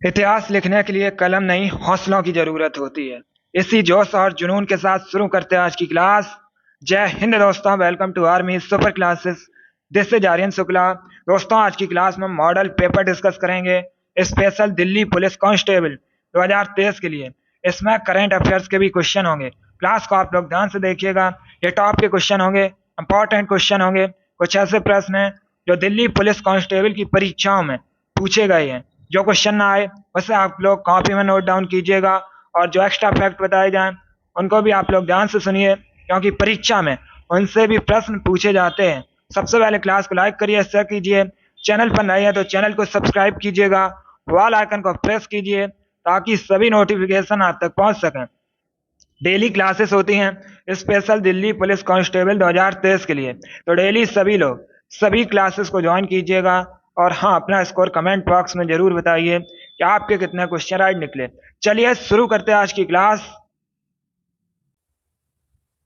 इतिहास लिखने के लिए कलम नहीं हौसलों की जरूरत होती है। इसी जोश और जुनून के साथ शुरू करते हैं आज की क्लास। जय हिंद दोस्तों, welcome to army super classes. This is Aryan Shukla. दोस्तों, आज की क्लास में मॉडल पेपर डिस्कस करेंगे स्पेशल दिल्ली पुलिस कांस्टेबल 2023 के लिए। इसमें करंट अफेयर्स के भी क्वेश्चन होंगे। क्लास को आप लोग ध्यान से देखिएगा। ये टॉप के क्वेश्चन होंगे, इंपॉर्टेंट क्वेश्चन होंगे। कुछ ऐसे प्रश्न हैं जो दिल्ली पुलिस कांस्टेबल की परीक्षाओं में पूछे गए हैं। जो क्वेश्चन ना आए वैसे आप लोग कॉपी में नोट डाउन कीजिएगा, और जो एक्स्ट्रा फैक्ट बताए जाएं उनको भी आप लोग ध्यान से सुनिए, क्योंकि परीक्षा में उनसे भी प्रश्न पूछे जाते हैं। सबसे पहले क्लास को लाइक करिए, शेयर कीजिए। चैनल पर नए हैं तो चैनल को सब्सक्राइब कीजिएगा, वाल आइकन को प्रेस कीजिए ताकि सभी नोटिफिकेशन आप तक पहुंच सकें। डेली क्लासेस होती हैं स्पेशल दिल्ली पुलिस कांस्टेबल 2023 के लिए, तो डेली सभी लोग सभी क्लासेस को ज्वाइन कीजिएगा। और हाँ, अपना स्कोर कमेंट बॉक्स में जरूर बताइए कि आपके कितने क्वेश्चन राइट निकले। चलिए शुरू करते हैं आज की क्लास।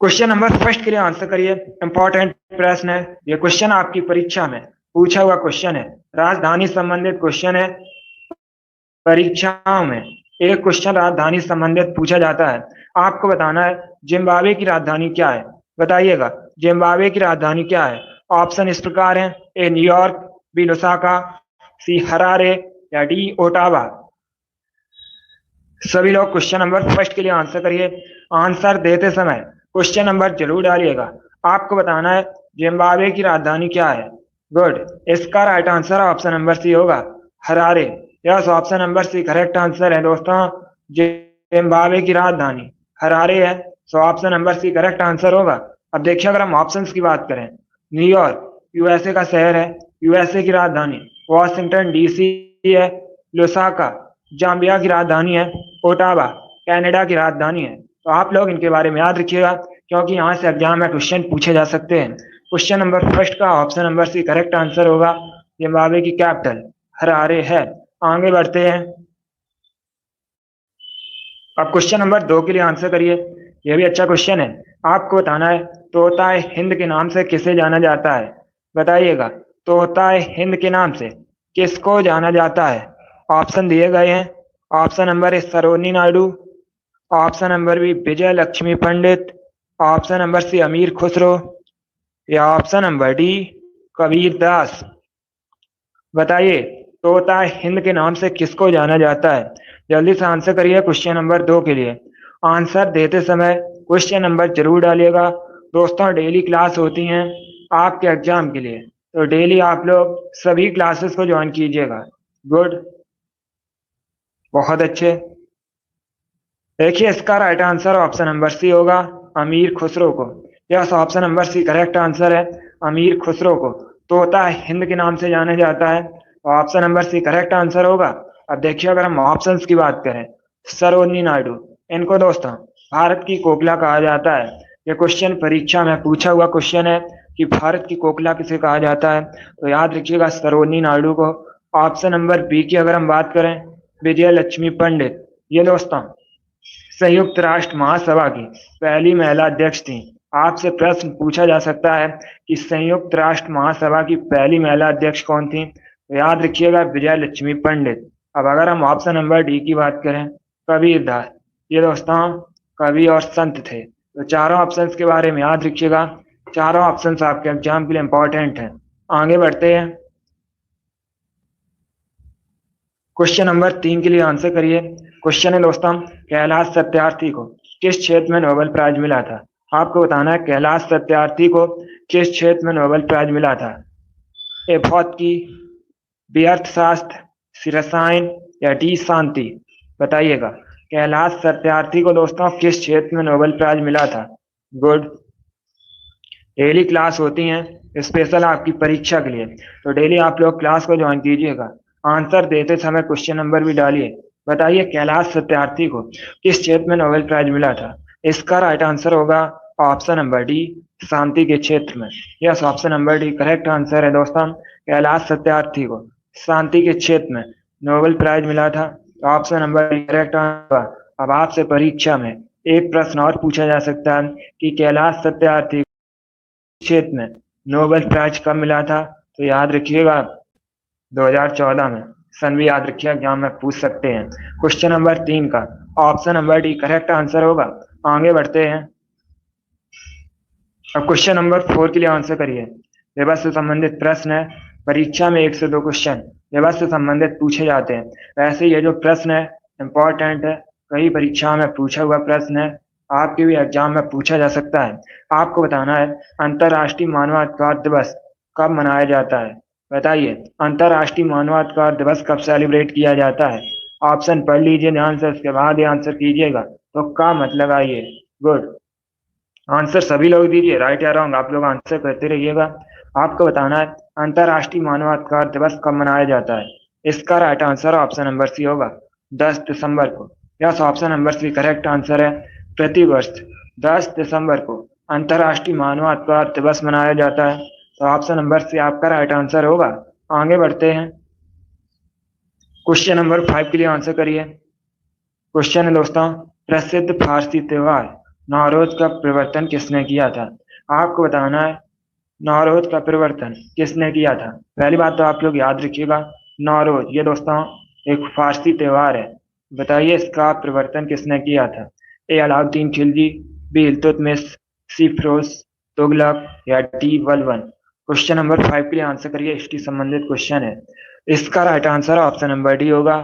क्वेश्चन नंबर फर्स्ट के लिए आंसर करिए। इंपॉर्टेंट प्रश्न है ये। क्वेश्चन आपकी परीक्षा में पूछा हुआ क्वेश्चन है, राजधानी संबंधित क्वेश्चन है। परीक्षाओं में एक क्वेश्चन राजधानी संबंधित पूछा जाता है। आपको बताना है जिम्बाब्वे की राजधानी क्या है। बताइएगा जिम्बाब्वे की राजधानी क्या है। ऑप्शन इस प्रकार हैं: ए न्यूयॉर्क, बी लुसाका, सी हरारे, या डी ओटावा। सभी लोग क्वेश्चन नंबर फर्स्ट के लिए आंसर करिए। आंसर देते समय क्वेश्चन नंबर जरूर डालिएगा। आपको बताना है जिम्बाब्वे की राजधानी क्या है। गुड। इसका right answer option number C होगा, Harare. Yes, option number C correct answer है दोस्तों। जिम्बाब्वे की राजधानी हरारे है, so option number C correct answer होगा। अब देखिए, अगर हम ऑप्शंस की बात करें, न्यूयॉर्क यूएसए का शहर है, यूएसए की राजधानी। वॉशिंगटन डीसी है। लुसाका जाम्बिया की राजधानी है। ओटावा कनाडा की राजधानी है। तो आप लोग इनके बारे में याद रखिएगा, क्योंकि यहाँ से एग्जाम में क्वेश्चन पूछे जा सकते हैं। क्वेश्चन नंबर फर्स्ट का option number C correct answer होगा। जिम्बाब्वे की कैपिटल हरारे है। आगे बढ़ते हैं। अब क्वेश्चन नंबर 2 के लिए आंसर करिए। यह भी अच्छा क्वेश्चन है। आपको बताना है तोताए हिंद के नाम से किसे जाना जाता है। बताइएगा तोताए हिंद के नाम से किसको जाना जाता है। ऑप्शन दिए गए हैं। Option number A Sarojini Naidu, option number B Vijay Lakshmi Pandit, option number C Amir Khusro, या option number D Kabir Das. बताइए तोता हिंद के नाम से किसको जाना जाता है। जल्दी से आंसर करिए क्वेश्चन नंबर 2 के लिए। आंसर देते समय क्वेश्चन नंबर जरूर डालिएगा। दोस्तों, डेली क्लास होती हैं आपके एग्जाम के लिए, तो डेली आप लोग सभी क्लासेस को ज्वाइन कीजिएगा। गुड, बहुत अच्छे। देखिए, इसका right answer option number C होगा, अमीर खुसरो को। Yes, option number C correct answer है। अमीर खुसरो को तोता हिंद के नाम से जाना जाता है। Option number C correct answer होगा। अब देखिए, अगर हम ऑप्शंस की बात करें, सरोजिनी नायडू, इनको दोस्तों भारत की कोकिला कहा जाता है। ये क्वेश्चन परीक्षा में पूछा हुआ क्वेश्चन है कि भारत की कोकिला किसे कहा जाता है, तो याद रखिएगा सरोजिनी नायडू को। ऑप्शन नंबर बी की अगर हम बात करें, विजय लक्ष्मी पंडित, ये दोस्तों संयुक्त राष्ट्र महासभा की पहली महिला अध्यक्ष थी। आपसे प्रश्न पूछा जा सकता है कि संयुक्त राष्ट्र महासभा की पहली महिला अध्यक्ष कौन थी, तो याद रखिएगा विजय लक्ष्मी पंडित। अब अगर हम ऑप्शन नंबर डी की बात करें, कबीर दास, ये दोस्तों कवि और संत थे। तो चारों ऑप्शंस के बारे में याद रखिएगा। चारों ऑप्शंस आपके एग्जाम के लिए इंपॉर्टेंट हैं। आगे बढ़ते हैं। क्वेश्चन नंबर 3 के लिए आंसर करिए। क्वेश्चन है दोस्तों, कैलाश सत्यार्थी को किस क्षेत्र में नोबेल प्राइज मिला था। आपको बताना है कैलाश सत्यार्थी को किस क्षेत्र में नोबेल प्राइज मिला था। ए भौतिकी, बी अर्थशास्त्र, सी रसायन, या डी शांति। बताइएगा कैलाश सत्यार्थी को दोस्तों किस क्षेत्र में नोबेल प्राइज मिला था। गुड। डेली क्लास होती हैं स्पेशल आपकी परीक्षा के लिए, तो डेली आप लोग क्लास को ज्वाइन कीजिएगा। आंसर देते समय क्वेश्चन नंबर भी डालिए। बताइए कैलाश सत्यार्थी को किस क्षेत्र में नोबेल प्राइज मिला था। इसका राइट आंसर होगा ऑप्शन नंबर डी, शांति के क्षेत्र में। Yes, option number D correct answer है दोस्तों। कैलाश सत्यार्थी को शांति के क्षेत्र में नोबेल प्राइज मिला था, तो option number D correct answer. अब आपसे परीक्षा में एक प्रश्न और पूछा जा सकता है कि कैलाश सत्यार्थी क्षेत्र में नोबेल प्राइज कब मिला था, तो याद रखिएगा 2014 में। सन भी याद रखिए, एग्जाम में पूछ सकते हैं। क्वेश्चन नंबर 3 का option number D correct answer होगा। आगे बढ़ते हैं। अब क्वेश्चन नंबर 4 के लिए आंसर करिए। व्यवसाय से संबंधित प्रश्न है। परीक्षा में 1 से 2 क्वेश्चन व्यवसाय से संबंधित पूछे जाते हैं। वैसे ये जो प्रश्न है इंपॉर्टेंट है, कई परीक्षा में पूछा हुआ प्रश्न है, आपके भी एग्जाम में पूछा जा सकता है। आपको बताना है अंतर्राष्ट्रीय मानवाधिकार दिवस कब मनाया जाता है। बताइए, अंतर्राष्ट्रीय मानवाधिकार दिवस कब सेलिब्रेट किया जाता है। ऑप्शन पढ़ लीजिए ध्यान से, उसके बाद ही आंसर कीजिएगा। तो का मतलब आइए। गुड। आंसर सभी लोग दीजिए, राइट या रॉन्ग आप लोग आंसर करते रहिएगा। आपको बताना है अंतर्राष्ट्रीय मानवाधिकार दिवस कब मनाया जाता है। इसका right answer option number C होगा, 10 दिसंबर को। Yes, option number C correct answer है। प्रतिवर्ष 10 दिसंबर को अंतर्राष्ट्रीय मानवाधिकार दिवस मनाया जाता है। तो ऑप्शन नंबर सी आपका राइट आंसर होगा। आगे बढ़ते हैं। क्वेश्चन नंबर 5 के लिए आंसर करिए। क्वेश्चन है दोस्तों, प्रसिद्ध फारसी त्योहार नौरोज का प्रवर्तन किसने किया था। आपको बताना है नौरोज का प्रवर्तन किसने किया था। पहली बात तो आप लोग याद रखिएगा, नौरोज ये दोस्तों एक फारसी त्योहार है। बताइए इसका प्रवर्तन किसने किया था। ए अलाउद्दीन खिलजी, बी इल्तुतमिश, सी फिरोज तुगलक या डी बलबन। क्वेश्चन नंबर 5 के लिए आंसर करिए, इसकी संबंधित क्वेश्चन है। इसका right answer option number D होगा,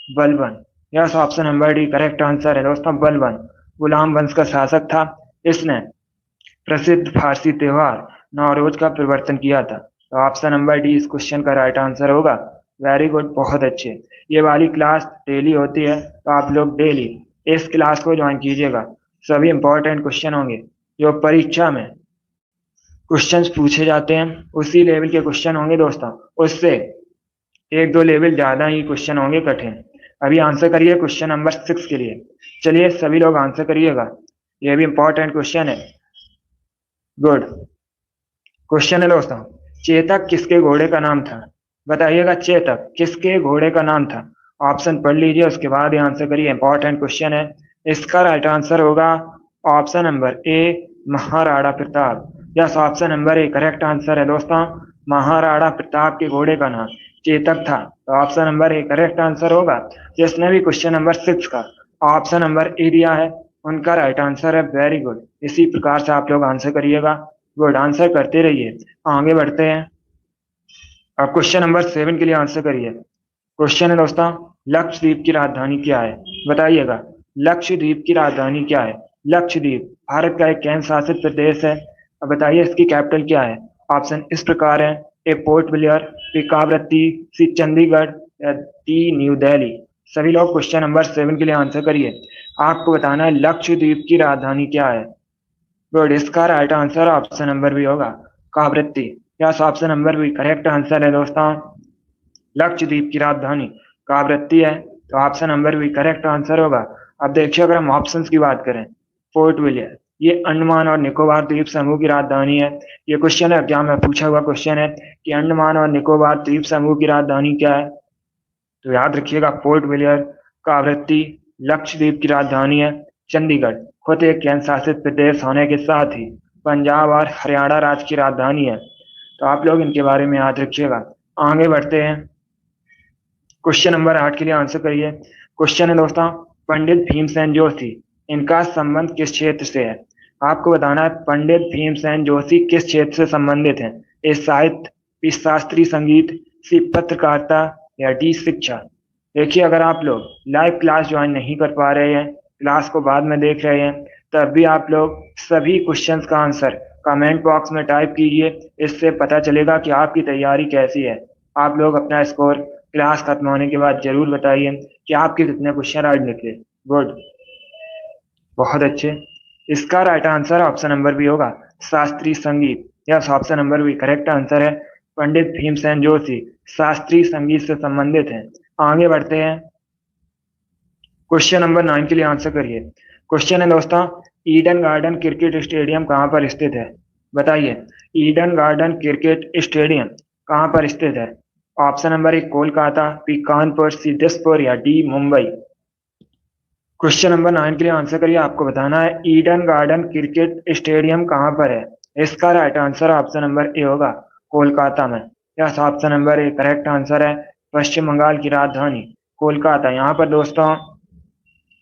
Balban. Yes, option number D correct answer है दोस्तों, बलबन गुलाम वंश का शासक था। इसने प्रसिद्ध फारसी त्योहार नौरोज का प्रवर्तन किया था। तो ऑप्शन नंबर डी इस क्वेश्चन का राइट आंसर होगा। वेरी गुड, बहुत अच्छे। ये वाली क्लास डेली होती है, तो आप लोग डेली इस क्लास को ज्वाइन कीजिएगा। सभी इंपॉर्टेंट क्वेश्चन होंगे जो परीक्षा में क्वेश्चंस पूछे जाते हैं, उसी लेवल के क्वेश्चन होंगे दोस्तों। उससे 1-2 लेवल ज्यादा ही क्वेश्चन होंगे कठिन। अभी आंसर करिए क्वेश्चन नंबर 6 के लिए। चलिए सभी लोग आंसर करिएगा, ये भी इंपॉर्टेंट क्वेश्चन है। गुड। क्वेश्चन है दोस्तों, चेतक किसके घोड़े का नाम था। बताइएगा चेतक किसके घोड़े का नाम था। ऑप्शन पढ़ लीजिए, उसके बाद ही आंसर करिए, इंपॉर्टेंट क्वेश्चन है। इसका राइट आंसर होगा option number A, Maharana Pratap. Yes, option number A correct answer है दोस्तों, महाराणा प्रताप के घोड़े का नाम चेतक था। तो option number A correct answer होगा। जिसने भी क्वेश्चन नंबर 6 का ऑप्शन नंबर ए दिया है उनका राइट आंसर है। वेरी गुड, इसी प्रकार से आप लोग आंसर करिएगा। गुड, आंसर करते रहिए। आगे बढ़ते हैं। अब क्वेश्चन नंबर 7 के लिए आंसर करिए। क्वेश्चन है दोस्तों, लक्षद्वीप की राजधानी क्या है। बताइएगा लक्षद्वीप की राजधानी क्या है। लक्षद्वीप भारत का एक केंद्र शासित प्रदेश है। अब बताइए इसकी कैपिटल क्या है। ऑप्शन इस प्रकार है, ए पोर्ट ब्लेयर, बी कावरत्ती, सी चंडीगढ़ या डी न्यू दिल्ली। सभी लोग क्वेश्चन नंबर 7 के लिए आंसर करिए। आपको बताना है लक्षद्वीप की राजधानी क्या है। गुड, इसका right answer option number B होगा, Kavaratti. Yes, option number B correct answer है दोस्तों, लक्षद्वीप की राजधानी कावरत्ती है। तो option number B correct answer होगा। अब देखिए अगर हम ऑप्शंस की बात करें, पोर्ट विलियर ये अंडमान और निकोबार द्वीप समूह की राजधानी है। ये क्वेश्चन है एग्जाम में पूछा हुआ क्वेश्चन है कि अंडमान और निकोबार द्वीप समूह की राजधानी क्या है। तो याद रखिएगा पोर्ट विलियर, कावरत्ती। लक्षद्वीप की राजधानी है चंडीगढ़। खुद एक केंद्र शासित प्रदेश होने के साथ ही पंजाब और हरियाणा राज्य की राजधानी है। तो आप लोग इनके बारे में याद रखिएगा। आगे बढ़ते हैं। क्वेश्चन नंबर 8 के लिए आंसर करिए। क्वेश्चन है दोस्तों, पंडित भीमसेन जोशी इनका संबंध किस क्षेत्र से है। आपको बताना है पंडित भीमसेन जोशी किस क्षेत्र से संबंधित हैं। ए साहित्य, बी शास्त्रीय संगीत, सी पत्रकारिता या डी शिक्षा। देखिए अगर आप लोग लाइव क्लास ज्वाइन नहीं कर पा रहे हैं, क्लास को बाद में देख रहे हैं, तब भी आप लोग सभी क्वेश्चंस का आंसर कमेंट बॉक्स में टाइप कीजिए। इससे पता चलेगा कि आपकी तैयारी कैसी है। आप लोग अपना स्कोर क्लास खत्म होने के बाद जरूर बताइए कि आपके कितने क्वेश्चन आज निकले। गुड, बहुत अच्छे। इसका right answer option number B होगा, शास्त्रीय संगीत। Yes, option number B correct answer है। पंडित भीमसेन जोशी शास्त्रीय संगीत से संबंधित हैं। आगे बढ़ते हैं। क्वेश्चन नंबर 9 के लिए आंसर करिए। क्वेश्चन है दोस्तों, ईडन गार्डन क्रिकेट स्टेडियम कहाँ पर स्थित है। बताइए ईडन गार्डन क्रिकेट स्टेडियम कहाँ पर स्थित है। Option number A Kolkata, B Kanpur, C Dispur या डी मुंबई। क्वेश्चन नंबर 9 के लिए आंसर करिए। आपको बताना है ईडन गार्डन क्रिकेट स्टेडियम कहाँ पर है। इसका right answer option number A होगा, कोलकाता में। Yes, option number A correct answer है। पश्चिम बंगाल की राजधानी कोलकाता। यहाँ पर दोस्तों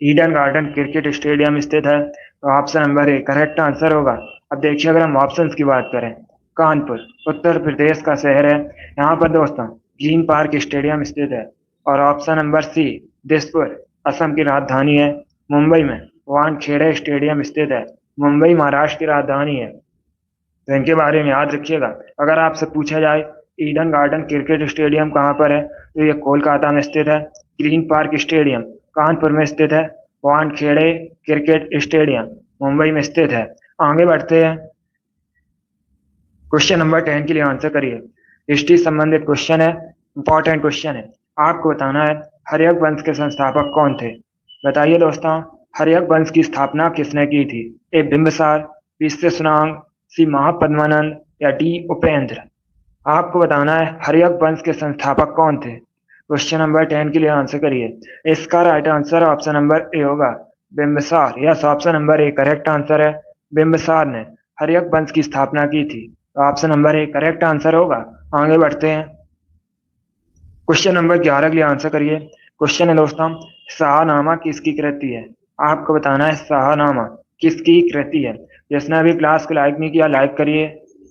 ईडन गार्डन क्रिकेट स्टेडियम स्थित है। तो option number A correct answer होगा। अब देखिए अगर हम ऑप्शंस की बात करें, कानपुर उत्तर प्रदेश का शहर है। यहाँ पर दोस्तों ग्रीन पार्क स्टेडियम स्थित है। और option number C Dispur Assam की राजधानी है। मुंबई में वानखेड़े स्टेडियम स्थित है। मुंबई महाराष्ट्र की राजधानी है। तो इनके बारे में याद रखिएगा। अगर आपसे पूछा जाए ईडन गार्डन क्रिकेट स्टेडियम कहाँ पर है, तो ये कोलकाता में स्थित है। ग्रीन पार्क स्टेडियम कानपुर में स्थित है। वानखेड़े क्रिकेट स्टेडियम मुंबई में स्थित है। आगे बढ़ते हैं, क्वेश्चन नंबर 10 के लिए आंसर करिए। हिस्ट्री संबंधित क्वेश्चन है, इंपॉर्टेंट क्वेश्चन है। आपको बताना है हर्यक वंश के संस्थापक कौन थे। बताइए दोस्तों, हर्यक वंश की स्थापना किसने की थी। ए बिंबिसार, बी सुनांग, सी महापद्मानंद या डी उपेंद्र। आपको बताना है हर्यक वंश के संस्थापक कौन थे। क्वेश्चन नंबर 10 के लिए आंसर करिए। इसका right answer option number A होगा Bimbisara. Yes, option number A correct answer है। बिंबिसार ने हर्यक वंश की स्थापना की थी। तो option number A correct answer होगा। आगे बढ़ते हैं, क्वेश्चन नंबर 11 के लिए आंसर करिए। क्वेश्चन है दोस्तों, शाहनामा किसकी कृति है। आपको बताना है शाहनामा किसकी कृति है। जिसने अभी क्लास को लाइक नहीं किया, लाइक करिए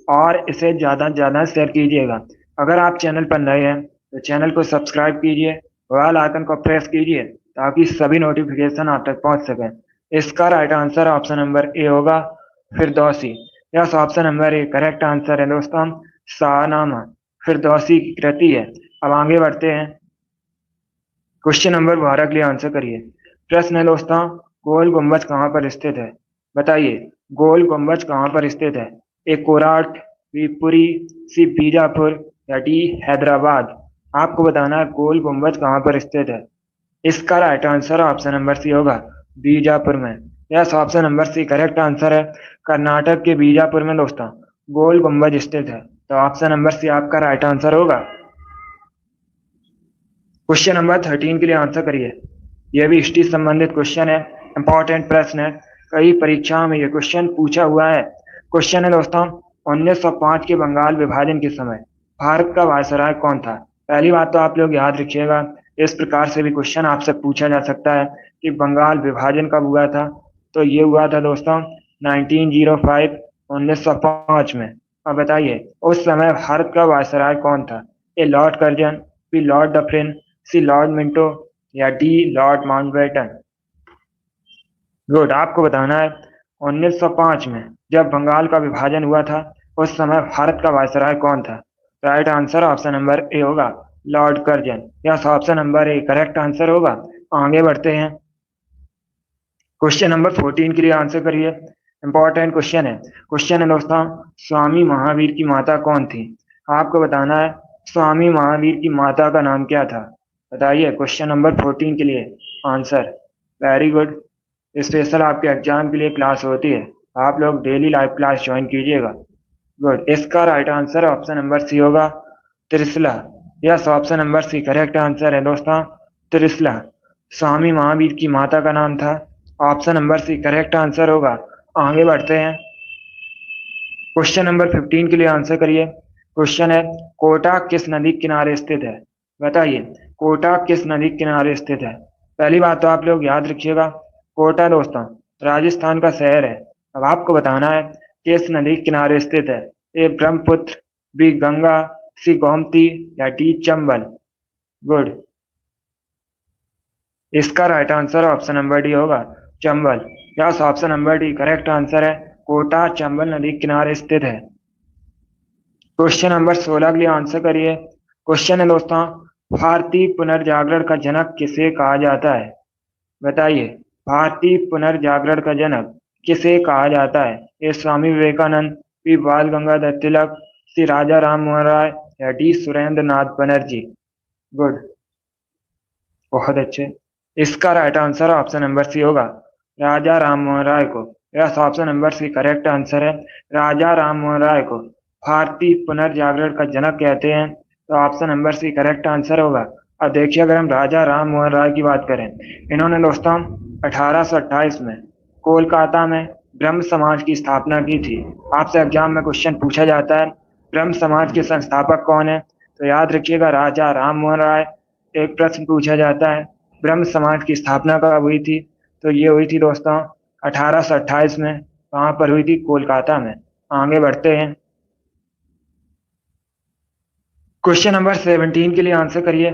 और इसे ज़्यादा से ज़्यादा शेयर कीजिएगा। अगर आप चैनल पर नए हैं तो चैनल को सब्सक्राइब कीजिए, बेल आइकन को प्रेस कीजिए ताकि सभी नोटिफिकेशन आप तक पहुंच सकें। इसका right answer option number A होगा Firdausi. Yes, option number A correct answer है दोस्तों। शाहनामा फिरदौसी की कृति है। अब आगे बढ़ते हैं, क्वेश्चन नंबर 12 के लिए आंसर करिए। प्रश्न है दोस्तों, गोल गुम्बज कहाँ पर स्थित है। बताइए गोल गुम्बज कहाँ पर स्थित है। ए कोराट, बी पुरी, सी बीजापुर या डी हैदराबाद। आपको बताना है गोल गुम्बज कहाँ पर स्थित है। इसका right answer option number C होगा बीजापुर में। Yes, option number C correct answer है। कर्नाटक के बीजापुर में दोस्तों गोल गुम्बज स्थित है। तो ऑप्शन नंबर सी आपका राइट आंसर होगा। क्वेश्चन नंबर 13 के लिए आंसर करिए। यह भी हिस्ट्री संबंधित क्वेश्चन है, इंपॉर्टेंट प्रश्न है। कई परीक्षाओं में यह क्वेश्चन पूछा हुआ है। क्वेश्चन है दोस्तों, 1905 के बंगाल विभाजन के समय भारत का वायसराय कौन था। पहली बात तो आप लोग याद रखिएगा, इस प्रकार से भी क्वेश्चन आपसे पूछा जा सकता है कि बंगाल विभाजन कब हुआ था। तो ये हुआ था दोस्तों 1905, 1905 में। अब बताइए उस समय भारत का वायसराय कौन था। A Lord Curzon, B Lord Dufferin, C Lord Minto या डी लॉर्ड माउंटबेटन। गुड, आपको बताना है 1905 में जब बंगाल का विभाजन हुआ था उस समय भारत का वायसराय कौन था। Right answer option number A होगा Lord Curzon. Yes, option number A correct answer होगा। आगे बढ़ते हैं, क्वेश्चन नंबर 14 के लिए आंसर करिए। इंपॉर्टेंट क्वेश्चन है। क्वेश्चन है दोस्तों, स्वामी महावीर की माता कौन थी। आपको बताना है स्वामी महावीर की माता का नाम क्या था। बताइए क्वेश्चन नंबर 14 के लिए आंसर। वेरी गुड, स्पेशल आपके एग्जाम के लिए क्लास होती है, आप लोग डेली लाइव क्लास ज्वाइन कीजिएगा। गुड, इसका right answer option number C होगा Trishala. Yes, option number C correct answer है दोस्तों, त्रिशला स्वामी महावीर की माता का नाम था। Option number C correct answer होगा। आगे बढ़ते हैं, क्वेश्चन नंबर 15 के लिए आंसर करिए। क्वेश्चन है, कोटा किस नदी के किनारे स्थित है। बताइए कोटा किस नदी के किनारे स्थित है। पहली बात तो आप लोग याद रखिएगा, कोटा दोस्तों राजस्थान का शहर है। अब आपको बताना है किस नदी के किनारे स्थित है। A Brahmaputra, B Ganga, C Gomti या डी चंबल। गुड, इसका right answer option number D होगा Chambal. Yes, option number D correct answer है। कोटा चंबल नदी के किनारे स्थित है। क्वेश्चन नंबर 16 के लिए आंसर करिए। क्वेश्चन है दोस्तों, भारतीय पुनर्जागरण का जनक किसे कहा जाता है। बताइए भारतीय पुनर्जागरण का जनक किसे कहा जाता है। ए स्वामी विवेकानंद, बी बाल गंगाधर तिलक, सी राजा राम मोहन राय या डी सुरेंद्र नाथ बनर्जी। गुड, बहुत अच्छे। इसका right answer option number C होगा राजा राम मोहन राय को। Yes, option number C correct answer है। राजा राम मोहन राय को भारतीय पुनर्जागरण का जनक कहते हैं। तो option number C correct answer होगा। अब देखिए अगर हम राजा राम मोहन राय की बात करें, इन्होंने दोस्तों 1828 में कोलकाता में ब्रह्म समाज की स्थापना की थी। आपसे एग्जाम में क्वेश्चन पूछा जाता है ब्रह्म समाज के संस्थापक कौन है। तो याद रखिएगा राजा राम मोहन राय। एक प्रश्न पूछा जाता है, ब्रह्म समाज की स्थापना कब हुई थी? तो ये हुई थी दोस्तों 1828 में। कहाँ पर हुई थी? कोलकाता में। आगे बढ़ते हैं। क्वेश्चन नंबर 17 के लिए आंसर करिए।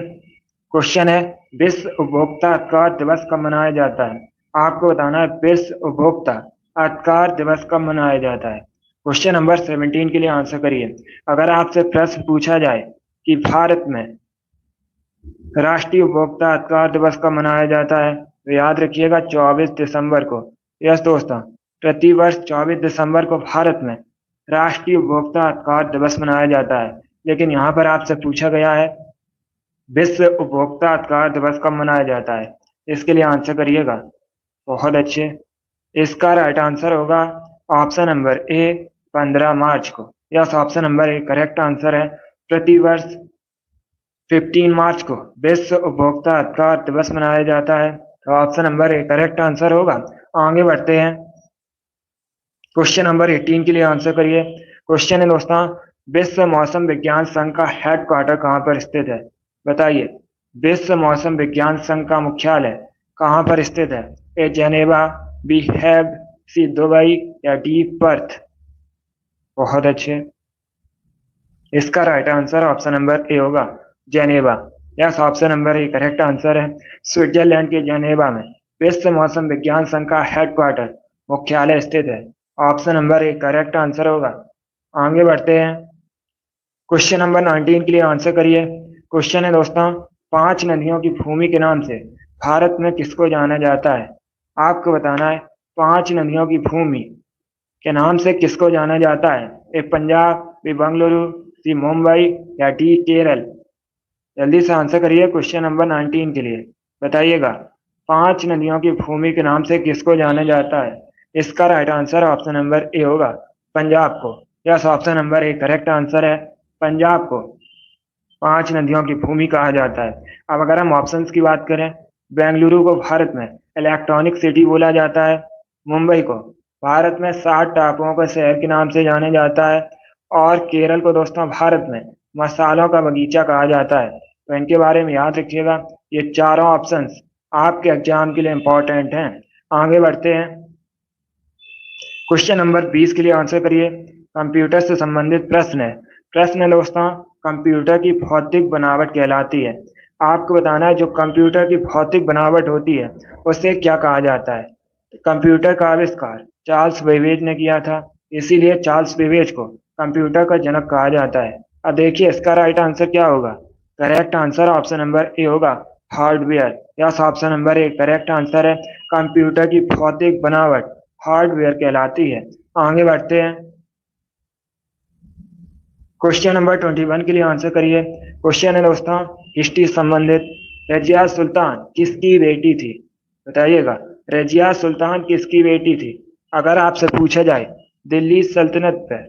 क्वेश्चन है, विश्व उपभोक्ता अधिकार दिवस कब मनाया जाता है? आपको बताना है विश्व उपभोक्ता अधिकार दिवस कब मनाया जाता है। क्वेश्चन नंबर 17 के लिए आंसर करिए। अगर आपसे प्रश्न पूछा जाए कि भारत में राष्ट्रीय उपभोक्ता अधिकार दिवस कब मनाया जाता है, तो याद रखिएगा 24 दिसंबर को। यस दोस्तों, प्रतिवर्ष 24 दिसंबर को भारत में राष्ट्रीय उपभोक्ता अधिकार दिवस मनाया जाता है। लेकिन यहाँ पर आपसे पूछा गया है विश्व उपभोक्ता अधिकार दिवस कब मनाया जाता है, इसके लिए आंसर करिएगा। बहुत अच्छे। इसका राइट आंसर होगा ऑप्शन नंबर ए, 15 मार्च को। Yes, option number A correct answer है। प्रतिवर्ष 15 मार्च को विश्व उपभोक्ता अधिकार दिवस मनाया जाता है। तो option number A correct answer होगा। आगे बढ़ते हैं। क्वेश्चन नंबर 18 के लिए आंसर करिए। क्वेश्चन है दोस्तों, विश्व मौसम विज्ञान संघ का हेडक्वार्टर कहाँ पर स्थित है? बताइए, विश्व मौसम विज्ञान संघ का मुख्यालय कहाँ पर स्थित है? A Geneva, B Hague, C Dubai या डी पर्थ? बहुत अच्छे। इसका right answer option number A होगा, Geneva. Yes, option number A correct answer है। स्विट्जरलैंड के जेनेवा में विश्व मौसम विज्ञान संघ का हेडक्वार्टर मुख्यालय स्थित है। Option number A correct answer होगा। आगे बढ़ते हैं। क्वेश्चन नंबर 19 के लिए आंसर करिए। क्वेश्चन है दोस्तों, 5 नदियों की भूमि के नाम से भारत में किसको जाना जाता है? आपको बताना है 5 नदियों की भूमि के नाम से किसको जाना जाता है? ए पंजाब, बी बंगलुरु, सी मुंबई या डी केरल? जल्दी से आंसर करिए क्वेश्चन नंबर 19 के लिए। बताइएगा, 5 नदियों की भूमि के नाम से किसको जाना जाता है? इसका right answer option number A होगा, पंजाब को। Yes, option number A correct answer है। पंजाब को 5 नदियों की भूमि कहा जाता है। अब अगर हम ऑप्शंस की बात करें, बेंगलुरु को भारत में इलेक्ट्रॉनिक सिटी बोला जाता है। मुंबई को भारत में 7 टापुओं के शहर के नाम से जाना जाता है। और केरल को दोस्तों भारत में मसालों का बगीचा कहा जाता है। तो इनके बारे में याद रखिएगा। ये चारों ऑप्शंस आपके एग्जाम के लिए इंपॉर्टेंट हैं। आगे बढ़ते हैं। क्वेश्चन नंबर 20 के लिए आंसर करिए। कंप्यूटर से संबंधित प्रश्न है। प्रश्न है दोस्तों, कंप्यूटर की भौतिक बनावट कहलाती है। आपको बताना है जो कंप्यूटर की भौतिक बनावट होती है उसे क्या कहा जाता है? कंप्यूटर का आविष्कार चार्ल्स बेबेज ने किया था, इसीलिए चार्ल्स बेबेज को कंप्यूटर का जनक कहा जाता है। अब देखिए इसका राइट आंसर क्या होगा। Correct answer option number A होगा, hardware. Yes, option number A correct answer है। कंप्यूटर की भौतिक बनावट हार्डवेयर कहलाती है। आगे बढ़ते हैं। क्वेश्चन नंबर 21 के लिए आंसर करिए। क्वेश्चन है दोस्तों, हिस्ट्री संबंधित। रजिया सुल्तान किसकी बेटी थी? बताइएगा, रजिया सुल्तान किसकी बेटी थी? अगर आपसे पूछा जाए दिल्ली सल्तनत पर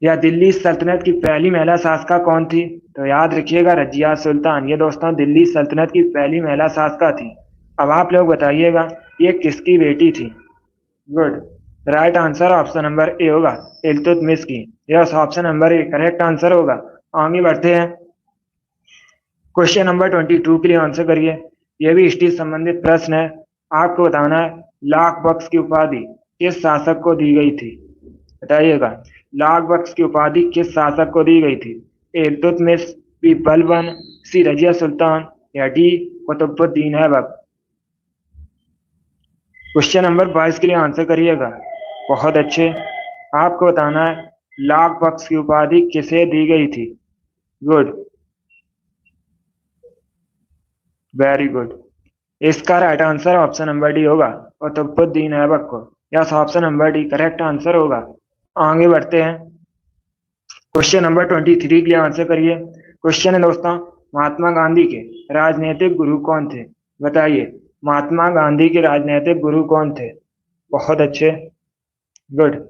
या दिल्ली सल्तनत की पहली महिला शासका कौन थी, तो याद रखिएगा रजिया सुल्तान। ये दोस्तों दिल्ली सल्तनत की पहली महिला शासका थी। अब आप लोग बताइएगा ये किसकी बेटी थी? Good. Right answer option number A होगा, इल्तुतमिश की। Yes, option number A correct answer होगा। आगे बढ़ते हैं। क्वेश्चन नंबर 22 के लिए आंसर करिए। यह भी हिस्ट्री संबंधित प्रश्न है। आपको बताना है लाख बख्श की उपाधि किस शासक को दी गई थी? बताइएगा, लाख बख्श की उपाधि किस शासक को दी गई थी? A Iltutmish, B Balban, C Razia Sultan या D Qutbuddin Aibak? Question number 22 के लिए आंसर करिएगा। बहुत अच्छे। आपको बताना है लाख बख्श की उपाधि किसे दी गई थी? Good, very good. इसका right answer option number D होगा, कुतुबुद्दीन ऐबक को। Yes, option number D correct answer होगा। आगे बढ़ते हैं। क्वेश्चन नंबर 23 के लिए आंसर करिए। क्वेश्चन है दोस्तों, महात्मा गांधी के राजनीतिक गुरु कौन थे? बताइए, महात्मा गांधी के राजनीतिक गुरु कौन थे? बहुत अच्छे, गुड।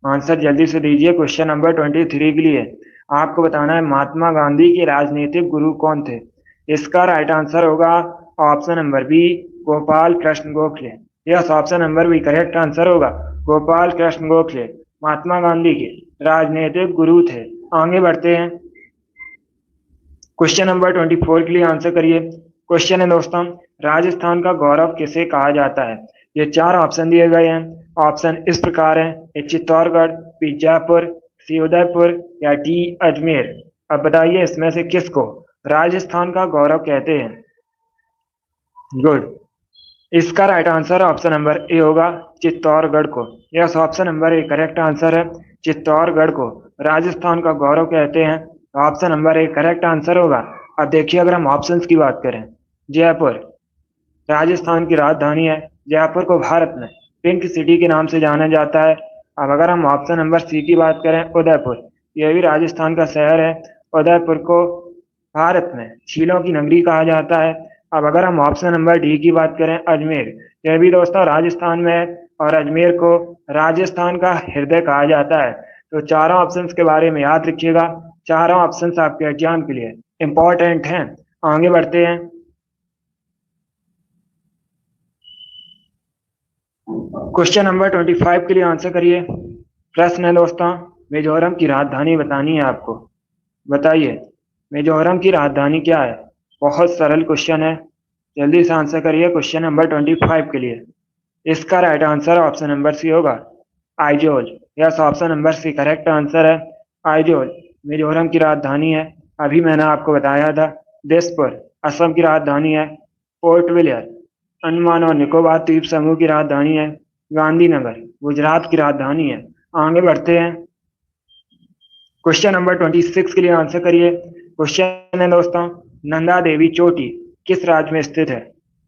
आंसर जल्दी से दीजिए क्वेश्चन नंबर 23 के लिए। आपको बताना है महात्मा गांधी के राजनीतिक गुरु कौन थे? इसका राइट आंसर होगा option number B, Gopal Krishna Gokhale. Yes, option number B correct answer होगा, गोपाल कृष्ण गोखले महात्मा गांधी के राजनीतिक गुरु थे। आगे बढ़ते हैं। क्वेश्चन नंबर 24 के लिए आंसर करिए। क्वेश्चन है दोस्तों, राजस्थान का गौरव किसे कहा जाता है? ये चार ऑप्शन दिए गए हैं। ऑप्शन इस प्रकार है, ए चित्तौड़गढ़, बी जयपुर, सी उदयपुर या डी अजमेर। अब बताइए इसमें से किसको राजस्थान का गौरव कहते हैं? गुड। इसका right answer option number A होगा, चित्तौड़गढ़ को। Yes, option number A correct answer है। चित्तौड़गढ़ को राजस्थान का गौरव कहते हैं। Option number A correct answer होगा। अब देखिए, अगर हम ऑप्शंस की बात करें, जयपुर राजस्थान की राजधानी है। जयपुर को भारत में पिंक सिटी के नाम से जाना जाता है। अब अगर हम ऑप्शन नंबर सी की बात करें, उदयपुर, यह भी राजस्थान का शहर है। उदयपुर को भारत में झीलों की नगरी कहा जाता है। अब अगर हम ऑप्शन नंबर डी की बात करें, अजमेर, यह भी दोस्तों राजस्थान में है और अजमेर को राजस्थान का हृदय कहा जाता है। तो चारों ऑप्शंस के बारे में याद रखिएगा। चारों ऑप्शंस आपके एग्जाम के लिए इंपॉर्टेंट हैं। आगे बढ़ते हैं। क्वेश्चन नंबर 25 के लिए आंसर करिए। प्रश्न है दोस्तों, मिजोरम की राजधानी बतानी है आपको। बताइए मिजोरम की राजधानी क्या है? बहुत सरल क्वेश्चन है, जल्दी से आंसर करिए क्वेश्चन नंबर 25 के लिए। इसका right answer option number C होगा, Aizawl. Yes, option number C correct answer है। आइजोल मिजोरम की राजधानी है। अभी मैंने आपको बताया था। दिसपुर असम की राजधानी है। पोर्ट ब्लेयर अंडमान और निकोबार द्वीप समूह की राजधानी है। गांधीनगर गुजरात की राजधानी है। आगे बढ़ते हैं। क्वेश्चन नंबर 26 के लिए आंसर करिए। क्वेश्चन है दोस्तों, नंदा देवी चोटी किस राज्य में स्थित है?